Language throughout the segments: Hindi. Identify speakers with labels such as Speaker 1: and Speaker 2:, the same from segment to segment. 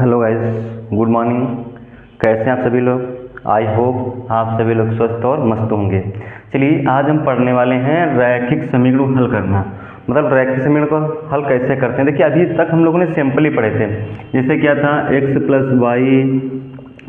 Speaker 1: Hello guys, good morning. कैसे हैं आप सभी लोग? आई होप आप सभी लोग स्वस्थ और मस्त होंगे। चलिए आज हम पढ़ने वाले हैं रैखिक समीकरण को हल करना। मतलब रैखिक समीकरण को हल कैसे करते हैं। देखिए अभी तक हम लोगों ने सिंपल ही पढ़े थे। जैसे क्या था, x प्लस वाई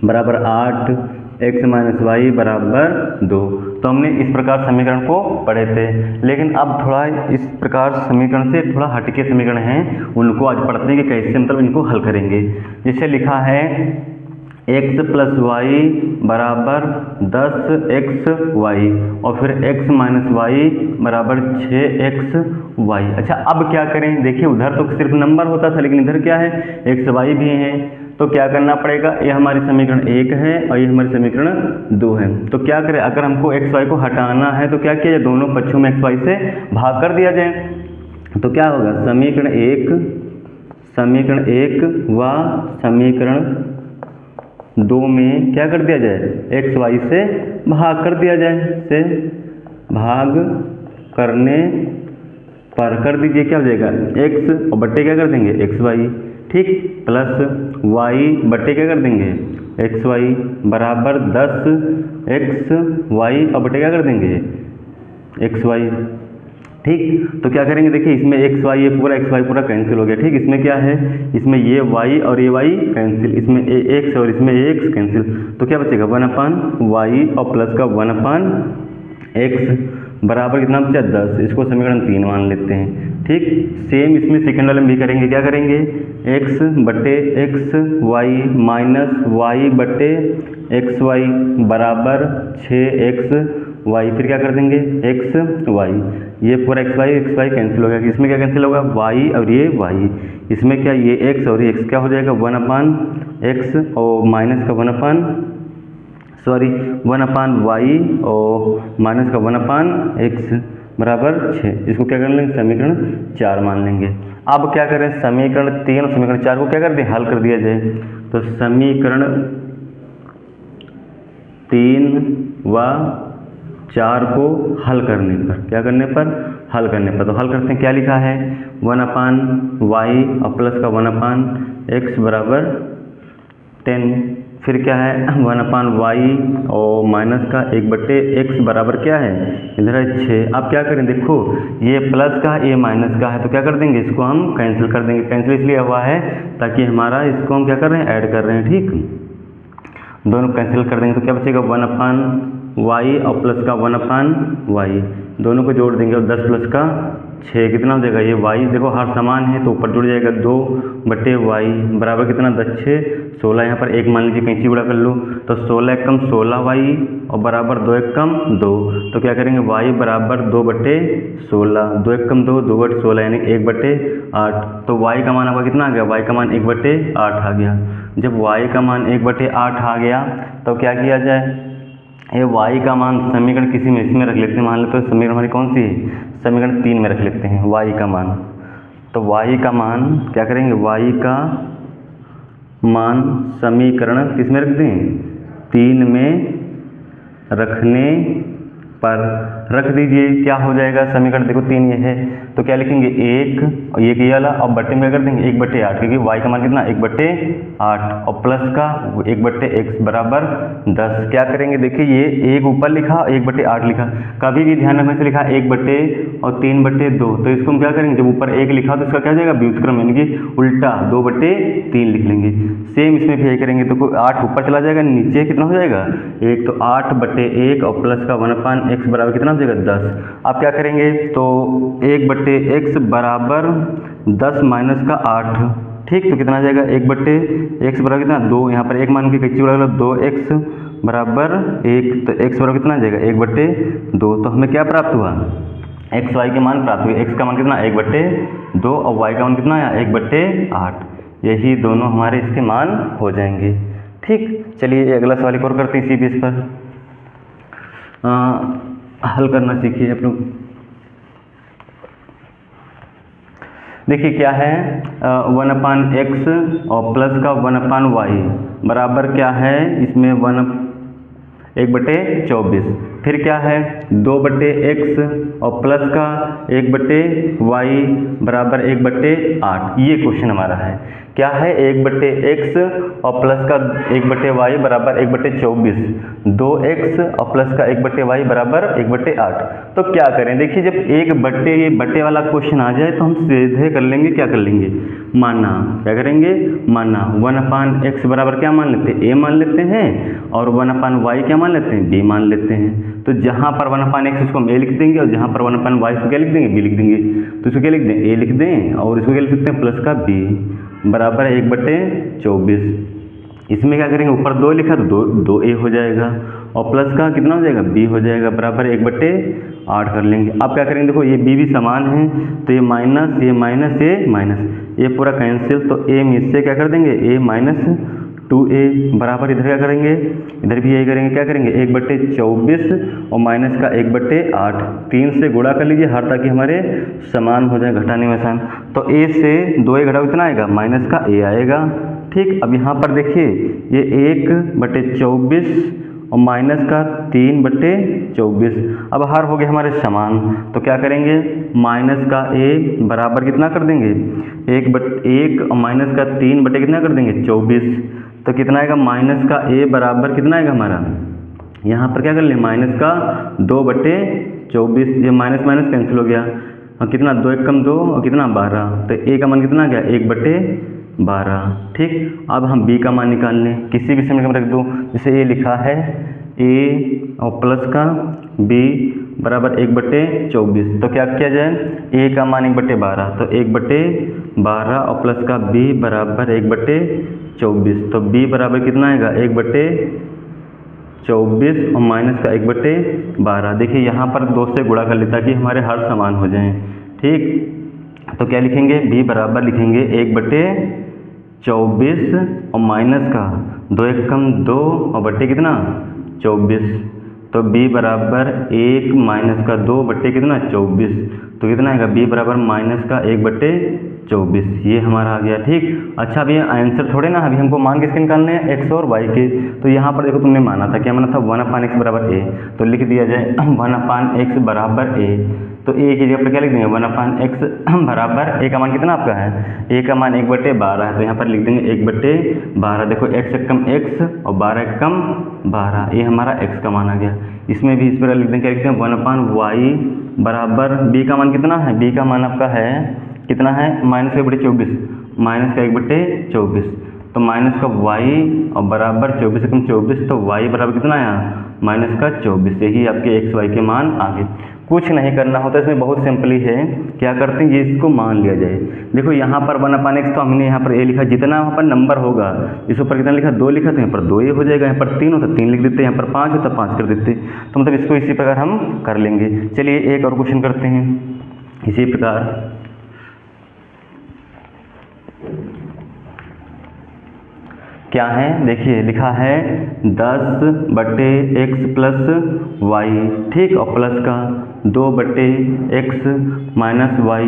Speaker 1: बराबर 8, x माइनस वाई बराबर 2। तो हमने इस प्रकार समीकरण को पढ़े थे। लेकिन अब थोड़ा इस प्रकार समीकरण से थोड़ा हटके समीकरण हैं, उनको आज पढ़ते हैं कि कैसे मतलब इनको हल करेंगे। जैसे लिखा है x प्लस वाई बराबर 10x वाई और फिर x माइनस वाई बराबर 6x वाई। अच्छा अब क्या करें, देखिए उधर तो सिर्फ नंबर होता था, लेकिन इधर क्या है, x वाई भी है। तो क्या करना पड़ेगा, ये हमारी समीकरण 1 है और ये हमारी समीकरण 2 है। तो क्या करें, अगर हमको x वाई को हटाना है तो क्या किया जाए, दोनों पक्षों में x वाई से भाग कर दिया जाए। तो क्या होगा, समीकरण 1 व समीकरण 2 में क्या कर दिया जाए, x वाई से भाग कर दिया जाए। से भाग करने पर कर दीजिए, क्या हो जाएगा, x और बट्टे क्या कर देंगे, एक्स वाई, ठीक, प्लस y बट्टे क्या कर देंगे, एक्स वाई बराबर 10x वाई और बट्टे क्या कर देंगे, एक्स वाई, ठीक। तो क्या करेंगे, देखिए इसमें एक्स वाई ये पूरा एक्स वाई पूरा कैंसिल हो गया, ठीक। इसमें क्या है, इसमें ये y और ये y कैंसिल, इसमें x और इसमें x कैंसिल। तो क्या बचेगा, 1/y और प्लस का 1/x बराबर कितना बचा, 10। इसको समीकरण 3 मान लेते हैं, ठीक। सेम इसमें सेकंड वाले में भी करेंगे, क्या करेंगे, x बटे एक्स वाई माइनस वाई बटे एक्स वाई बराबर 6x वाई, फिर क्या कर देंगे, x वाई, ये पूरा x वाई कैंसिल हो गया। इसमें क्या कैंसिल होगा, y और ये y, इसमें क्या, ये x और ये x क्या हो जाएगा, 1/x और माइनस का 1/y और माइनस का 1/x बराबर 6। इसको क्या कर लेंगे, समीकरण 4 मान लेंगे। अब क्या करें, समीकरण 3 और समीकरण 4 को क्या कर दें, हल कर दिया जाए। तो समीकरण 3 व 4 को हल करने पर, क्या करने पर, हल करने पर, तो हल करते हैं। क्या लिखा है, 1/y और प्लस का 1/x बराबर 10, फिर क्या है 1/y और माइनस का 1/x बराबर क्या है, इधर है 6। अब क्या करें, देखो ये प्लस का ये माइनस का है, तो क्या कर देंगे, इसको हम कैंसिल कर देंगे। कैंसिल इसलिए हुआ है ताकि हमारा इसको हम क्या कर रहे हैं, ऐड कर रहे हैं, ठीक। दोनों कैंसिल कर देंगे तो क्या बचेगा, 1/y और प्लस का 1/y, दोनों को जोड़ देंगे और 10 प्लस का 6 कितना हो जाएगा, ये y देखो हर समान है तो ऊपर जुड़ जाएगा, 2/y बराबर कितना, 10 6 16। यहाँ पर एक मान लीजिए, कैंची गुणा कर लो, तो 16 कम 16y और बराबर 2 1 कम 2। तो क्या करेंगे, y बराबर 2/16, 2 1 कम 2, 2/16 यानी 1/8। तो y का मान आपका कितना आ गया, y का मान 1/8 आ गया। जब y का मान 1/8 आ गया तो क्या किया जाए, ये y का मान समीकरण किसी में इसमें रख लेते हैं। मान लेते हैं समीकरण हमारी कौन सी है, समीकरण 3 में रख लेते हैं y का मान। तो y का मान क्या करेंगे, y का मान समीकरण किस में रख दें, 3 में रखने पर रख दीजिए। क्या हो जाएगा, समीकरण देखो 3 ये है, तो क्या लिखेंगे, 1 और ये वाला और बट्टे में क्या कर देंगे, 1/8, क्योंकि y का मान कितना 1/8 और प्लस का 1/x बराबर 10। क्या करेंगे, देखिए ये 1 ऊपर लिखा 1/8 लिखा, कभी भी ध्यान रखने से लिखा 1 और 3/2। तो इसको हम क्या करेंगे, जब ऊपर 1 लिखा तो इसका क्या हो जाएगा, व्युत्क्रम यानी कि उल्टा 2/3 लिख लेंगे। सेम इसमें भी यही करेंगे, तो 8 ऊपर चला जाएगा, नीचे कितना हो जाएगा 1, तो 8/1 और प्लस का 1/x बराबर कितना हो जाएगा, 10। अब क्या करेंगे, तो 1/x बराबर 10 माइनस का 8, ठीक। तो कितना आ जाएगा, 1/x बराबर कितना 2, यहाँ पर एक मान के कैंची उड़ा लो, 2x बराबर 1, तो x बराबर कितना आ जाएगा, 1/2। तो हमें क्या प्राप्त हुआ, x y के मान प्राप्त हुए। x का मान कितना 1/2 और y का मान कितना आया 1/8। यही दोनों हमारे इसके मान हो जाएंगे, ठीक। चलिए अगला सवाल एक और करते हैं इसी बेस पर। हल करना सीखिए आप लोग। देखिए क्या है, 1/x और प्लस का 1/y बराबर क्या है, इसमें 1/24। फिर क्या है 2/x और प्लस का 1/y बराबर 1/8। ये क्वेश्चन हमारा है। क्या है 1/x और प्लस का 1/y बराबर 1/24। 2x और प्लस का 1/y बराबर 1/8। तो क्या करें, देखिए जब ये बट्टे वाला क्वेश्चन आ जाए तो हम सीधे कर लेंगे, क्या कर लेंगे, माना। क्या करेंगे, माना। 1/x बराबर क्या मान लेते हैं, a मान लेते हैं, और 1/y क्या मान लेते हैं, b मान लेते हैं। तो जहाँ पर 1/x इसको हम a लिख देंगे और जहाँ पर 1/y इसको क्या लिख देंगे, b लिख देंगे। तो इसको क्या लिख दें, a लिख दें, और इसको क्या लिख सकते हैं, प्लस का b बराबर 1/24। इसमें क्या करेंगे, ऊपर 2 लिखा तो 2a हो जाएगा, और प्लस का कितना हो जाएगा, b हो जाएगा, बराबर 1/8 कर लेंगे। अब क्या करेंगे, देखो ये b भी समान है, तो ये माइनस, ये माइनस, ये माइनस, ये पूरा कैंसिल। तो a में इससे क्या कर देंगे, a माइनस 2a बराबर इधर क्या करेंगे, इधर भी यही करेंगे। क्या करेंगे, 1/24 और माइनस का 1/8, 3 से गुणा कर लीजिए हर, ताकि हमारे समान हो जाए, घटाने में आसान। तो a से 2a घटाओ कितना आएगा, माइनस का a आएगा। ठीक, अब यहाँ पर देखिए ये 1/24 और माइनस का 3/24। अब हर हो गए हमारे समान, तो क्या करेंगे, माइनस का a बराबर कितना कर देंगे, 1 और माइनस का 3 बटे कितना कर देंगे, 24। तो कितना आएगा, माइनस का a बराबर कितना आएगा हमारा, यहाँ पर क्या कर लें, माइनस का 2/24। ये माइनस माइनस कैंसिल हो गया, और कितना, 2 1 कम 2 और कितना 12। तो a का मान कितना आ गया, 1/12। ठीक, अब हम b का मान निकाल लें, किसी भी समय में रख दो। जैसे a लिखा है, a और प्लस का b बराबर 1/24। तो क्या किया जाए, a का मान 1/12, तो 1/12 और प्लस का b बराबर 1/24। तो b बराबर कितना आएगा, 1/24 और माइनस का 1/12। देखिए यहाँ पर 2 से गुणा कर ले ताकि हमारे हर समान हो जाएं। ठीक, तो क्या लिखेंगे, b बराबर लिखेंगे 1/24 और माइनस का 2 1 कम 2 और बट्टे कितना 24। तो b बराबर 1 माइनस का 2 बट्टे कितना 24। तो कितना आएगा, b बराबर माइनस का 1/24। ये हमारा आ गया। ठीक, अच्छा अभी आंसर थोड़े ना, अभी हमको मान किसके निकालने हैं, x और y के। तो यहाँ पर देखो तुमने माना था, क्या माना था, 1/x बराबर a। तो लिख दिया जाए 1/x बराबर a। तो a की जगह पर क्या लिख देंगे, 1/x बराबर a का मान कितना आपका है, a का मान 1/12 है। तो यहाँ पर लिख देंगे 1/12। देखो x एक कम x और 12 एक कम 12, ये हमारा x का मान आ गया। इसमें भी इस प्रकार लिख देंगे, क्या लिखते हैं, 1/y बराबर b का मान कितना है, b का मान आपका है कितना है, माइनस का 1/24, माइनस का 1/24। तो माइनस का y और बराबर 24 से कम 24, तो y बराबर कितना आया, माइनस का 24। यही आपके x y के मान आ गए। कुछ नहीं करना होता, इसमें बहुत सिंपली है। क्या करते हैं, ये इसको मान लिया जाए। देखो यहाँ पर 1/x, तो हमने यहाँ पर a लिखा, जितना वहाँ पर नंबर होगा इस ऊपर कितना लिखा, 2 लिखा, तो यहाँ पर 2a हो जाएगा। यहाँ पर 3 होता 3 लिख देते, यहाँ पर 5 होता 5 कर देते। तो मतलब इसको इसी प्रकार हम कर लेंगे। चलिए एक और क्वेश्चन करते हैं इसी प्रकार। क्या है, देखिए लिखा है 10/x प्लस y। ठीक, और प्लस का 2/x माइनस y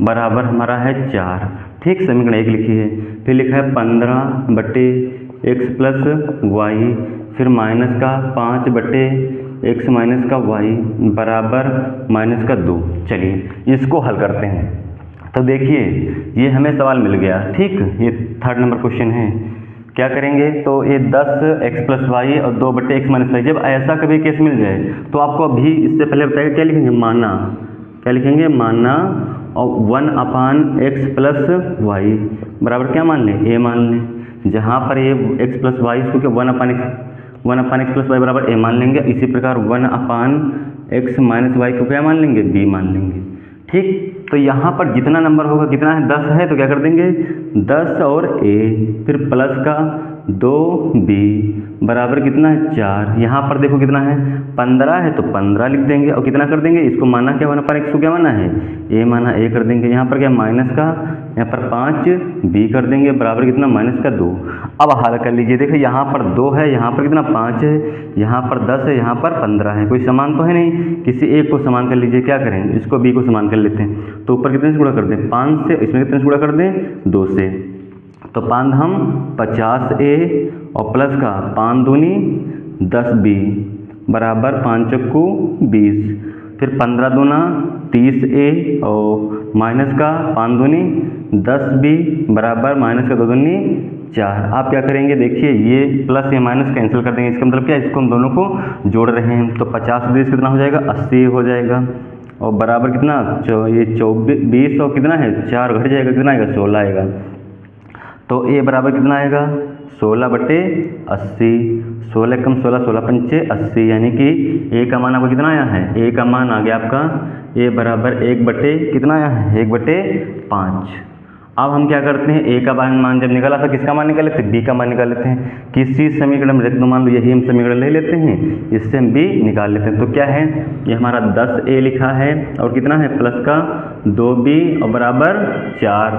Speaker 1: बराबर हमारा है 4। ठीक, समीकरण 1 लिखी है। फिर लिखा है 15/x प्लस y, फिर माइनस का 5/x माइनस का y बराबर माइनस का 2। चलिए इसको हल करते हैं। तो देखिए ये हमें सवाल मिल गया। ठीक, ये 3rd नंबर क्वेश्चन है। क्या करेंगे, तो ये 10x प्लस वाई और 2/x माइनस वाई, जब ऐसा कभी केस मिल जाए तो आपको अभी इससे पहले बताएगा, क्या लिखेंगे, माना। क्या लिखेंगे, माना, और 1/x प्लस वाई बराबर क्या मान लें, a मान लें। जहाँ पर ये x प्लस वाई, इसको क्या 1/x प्लस वाई बराबर a मान लेंगे। इसी प्रकार 1/x माइनस वाई को क्या मान लेंगे, b मान लेंगे। ठीक, तो यहाँ पर जितना नंबर होगा, कितना है, 10 है, तो क्या कर देंगे 10 और a, फिर प्लस का 2b बराबर कितना है 4। यहाँ पर देखो कितना है 15 है, तो 15 लिख देंगे, और कितना कर देंगे, इसको माना क्या, 1/x को क्या माना है, a माना, a कर देंगे। यहाँ पर क्या माइनस का, यहाँ पर 5b कर देंगे बराबर कितना, माइनस का 2। अब हल कर लीजिए। देखो यहाँ पर 2 है, यहाँ पर कितना 5 है, यहाँ पर 10 है, यहाँ पर 15 है। कोई समान तो है नहीं, किसी एक को समान कर लीजिए। क्या करें, इसको b को समान कर लेते हैं। तो ऊपर कितने से गुणा कर दें, 5 से, इसमें कितने से गुणा कर दें, 2 से। तो 5 हम 50a और प्लस का 5 दूनी 10b बराबर 5 चक्कू 20, फिर 15 दूना 30a और माइनस का 5 दूनी 10b बराबर माइनस का 2 दूनी 4। आप क्या करेंगे, देखिए ये प्लस ये माइनस कैंसिल कर देंगे। इसका मतलब क्या है, इसको हम दोनों को जोड़ रहे हैं। तो 50 20 कितना हो जाएगा, 80 हो जाएगा। और बराबर कितना, ये 20 और कितना है 4 घट जाएगा, कितना आएगा 16 आएगा। तो ए बराबर कितना आएगा 16/80। 16 कम 16 16 पंचे 80, यानी कि ए का मान आपका कितना आया है, ए का मान आ गया आपका ए बराबर 1 कितना आया है 1/5। अब हम क्या करते हैं, ए का मान जब निकाला था किसका मान निकाल लेते हैं, बी का मान निकाल लेते हैं। किसी समीकरण में रख दो, मान लो यही हम समीकरण ले लेते हैं, इससे हम बी निकाल लेते हैं। तो क्या है, ये हमारा 10a लिखा है और कितना है प्लस का 2b और बराबर 4।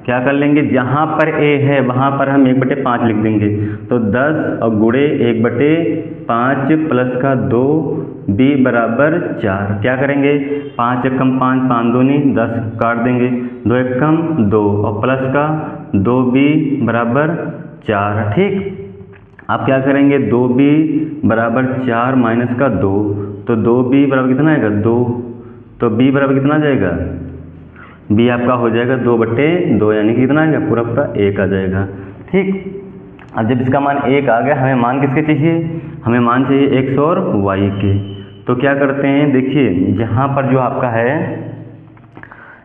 Speaker 1: क्या कर लेंगे, जहाँ पर a है वहाँ पर हम 1/5 लिख देंगे। तो 10 और गुणे 1/5 प्लस का 2b बराबर 4। क्या करेंगे, 5 एकम 5 5 दूनी 10 काट देंगे, 2 एकम 2 और प्लस का 2b बराबर 4। ठीक, आप क्या करेंगे 2b बराबर 4 माइनस का 2, तो 2b बराबर कितना आएगा 2। तो b बराबर कितना आ जाएगा, b आपका हो जाएगा 2/2, यानी कि कितना आएगा पूरा 1 आ जाएगा। ठीक, अब जब इसका मान 1 आ गया, हमें मान किसके चाहिए, हमें मान चाहिए x और y के। तो क्या करते हैं, देखिए यहाँ पर जो आपका है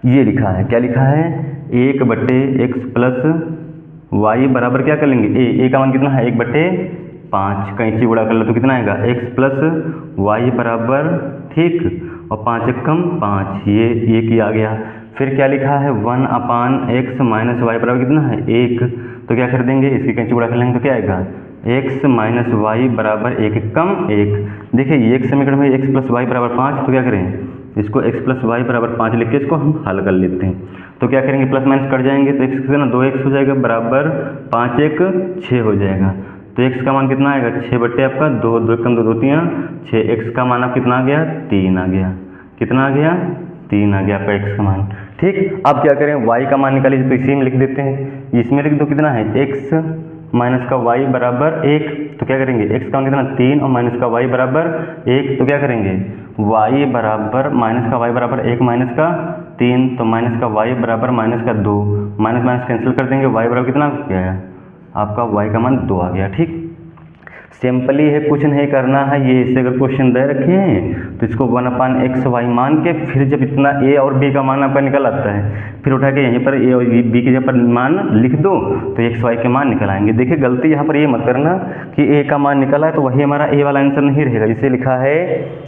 Speaker 1: ये लिखा है, क्या लिखा है 1/x प्लस y बराबर क्या कर लेंगे, a का मान कितना है 1/5, कैंची गुणा कर लो तो कितना आएगा x प्लस y बराबर, ठीक, और 5 एकम 5, ये की आ गया। फिर क्या लिखा है 1/x माइनस वाई बराबर कितना है 1। तो क्या कर देंगे, इसकी कैंची गुणा कर लेंगे तो क्या आएगा x माइनस वाई बराबर 1 एकम 1। देखिए ये एक समीकरण में x प्लस वाई बराबर 5, तो क्या करें, इसको x प्लस वाई बराबर 5 लिख के इसको हम हल कर लेते हैं। तो क्या करेंगे, प्लस माइनस कट जाएंगे तो x कितना 2x हो जाएगा बराबर 5 1 6 हो जाएगा। तो x का मान कितना आएगा 6 आपका 2, 2 एकम 2 2 3 6, x का मान आप कितना आ गया 3 आ गया, कितना आ गया 3 आ गया आपका x का मान। ठीक, अब क्या करें, y का मान निकालिए, तो इसी में लिख देते हैं, इसमें लिख दो कितना है x माइनस का y बराबर 1। तो क्या करेंगे, x का मान कितना 3 और माइनस का y बराबर 1। तो क्या करेंगे, y बराबर माइनस का y बराबर 1 माइनस का 3, तो माइनस का y बराबर माइनस का 2, माइनस माइनस कैंसिल कर देंगे, y बराबर कितना क्या है आपका y का मान 2 आ गया। ठीक, सिंपली है, कुछ नहीं करना है। ये ऐसे अगर क्वेश्चन दे रखे हैं तो इसको 1/x/y मान के फिर जब इतना a और b का मान आपका निकल आता है, फिर उठा के यहीं पर a और b के जगह पर मान लिख दो तो x y के मान निकल आएंगे। देखिए गलती यहाँ पर ये मत करना कि a का मान निकला है तो वही हमारा a वाला आंसर नहीं रहेगा। जिसे लिखा है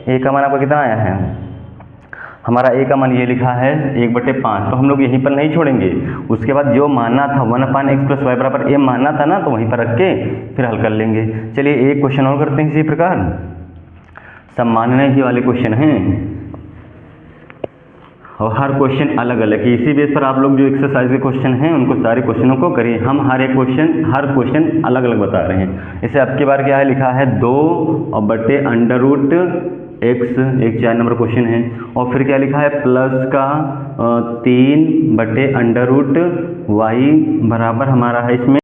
Speaker 1: a का मान आपका कितना आया है, हमारा a का मान ये लिखा है 1/5, तो हम लोग यहीं पर नहीं छोड़ेंगे। उसके बाद जो मानना था 1/x प्लस वाई बराबर a मानना था ना, तो वहीं पर रख के फिर हल कर लेंगे। चलिए एक क्वेश्चन और करते हैं इसी प्रकार, सब मानने ही वाले क्वेश्चन हैं और हर क्वेश्चन अलग अलग है। इसी बेस पर आप लोग जो एक्सरसाइज के क्वेश्चन हैं उनको सारे क्वेश्चनों को करिए। हम हर क्वेश्चन अलग अलग बता रहे हैं। इसे अब की बार क्या है लिखा है 2 और बटे √ x, एक 4 नंबर क्वेश्चन है। और फिर क्या लिखा है प्लस का 3 बटे √ y बराबर हमारा है इसमें